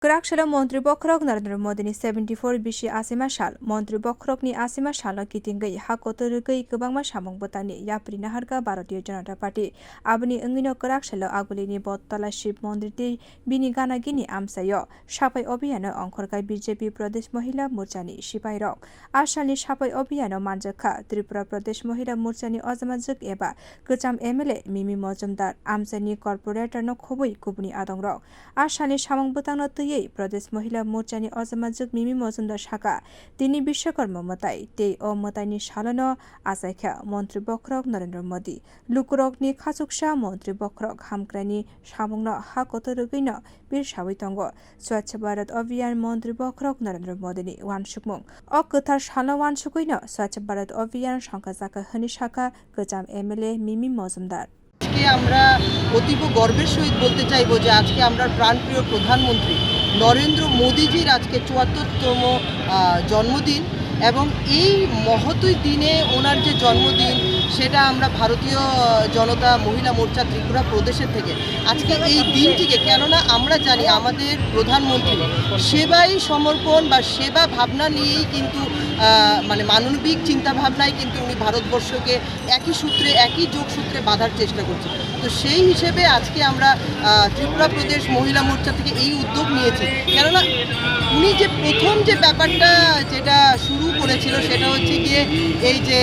Krakshalo Montri Bokrok Narendra Modini 74 Bishi Asima Shal Montri Bokrok ni Asima Shalo Kitingai Hakotorgai Kubangma Shamong Botani Yaprina Harga Bharatiya Janata Party Abni Ungino Krakshalo Agulini Bottala Ship Mondriti Bini Gana Gini Amsayo Shapai Obiano Onkorkai BJP Pradesh Mohila Murchani Shipai Rock Ashali Shapai Obiano Manjaka Tripura Pradesh Mohila Murchani Ozamazuk Eba Kucham MLA Mimi Mojumdar Amsani Corporator no Khobui Kubni Adong Rock Ashali Shamong Botano प्रदेश महिला मोर्चानि अजमाजुक मिमी मजुमदार शाखा तिनी विश्वकर्म मताई ते ओ मताइनि सालन आसाइखा मन्त्री बख्रक नरेन्द्र मोदी लुकुरकनि खासुकसा मन्त्री बख्रक हामक्रानि सामुंग हाकतरुगैन बीर सावैतंग स्वच्छ भारत अभियान मन्त्री बख्रक नरेन्द्र मोदीनि वानसुकमुं अ कथार साल वानसुकैन स्वच्छ भारत अभियान संखा जाका हनि शाखा गोजाम एमएलए मिमी मजुमदार আজকে আমরা অতীব গর্বের সহিত বলতে চাইব যে আজকে আমরা প্রাণপ্রিয় প্রধানমন্ত্রী নরেন্দ্র মোদীজির আজকে ৭৪তম জন্মদিন এবং এই মহতী দিনে ওনার যে জন্মদিন সেটা আমরা ভারতীয় জনতা মহিলা মোর্চা ত্রিপুরা প্রদেশের থেকে আজকে এই দিনটিকে কেননা আমরা জানি আমাদের প্রধানমন্ত্রী সেবাই সমর্পণ বা সেবা ভাবনা নিয়েই কিন্তু মানে মানবিক চিন্তাভাবনায় কিন্তু উনি ভারতবর্ষকে একই সূত্রে একই যোগসূত্রে বাঁধার চেষ্টা করছেন তো সেই হিসেবে আজকে আমরা ত্রিপুরা প্রদেশ মহিলা মোর্চা থেকে এই উদ্যোগ নিয়েছি কেননা উনি যে প্রথম যে ব্যাপারটা যেটা শুরু করেছিল সেটা হচ্ছে গিয়ে এই যে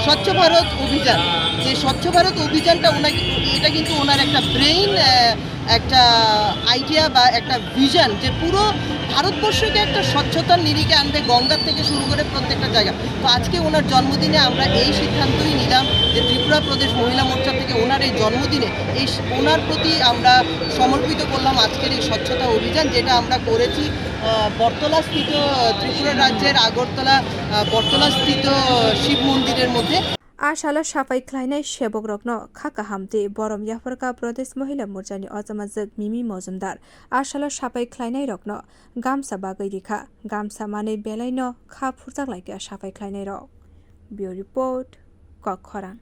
স্বচ্ছ ভারত অভিযান যে স্বচ্ছ ভারত অভিযানটা এটা কিন্তু ওনার একটা ব্রেইন একটা আইডিয়া বা একটা ভিশন যে পুরো ভারতবর্ষকে একটা স্বচ্ছতার নিরিখে আনবে গঙ্গার থেকে শুরু করে প্রত্যেকটা জায়গা তো আজকে ওনার জন্মদিনে আমরা এই সিদ্ধান্তই নিলাম যে ত্রিপুরা প্রদেশ মহিলা মোর্চা থেকে ওনার এই জন্মদিনে এই ওনার প্রতি আমরা সমর্পিত করলাম আজকের এই স্বচ্ছতা অভিযান যেটা আমরা করেছি বটতলাস্থিত ত্রিপুরা রাজ্যের আগরতলা বটতলাস্থিত শিব মন্দিরের মধ্যে आशाला साफाई ख्लाइनाय सेबक रत्न खाका हामते बरम याफरका प्रदेश महिला मोर्चानि अजमाजुक मिमी मजुमदार आशाला साफाई ख्लाइनाय रत्न गामसा बागै रेखा गामसा मानै बेलायनो खा फुरजाक लायके साफाई ख्लाइनाय र बियो रिपोर्ट कखरां।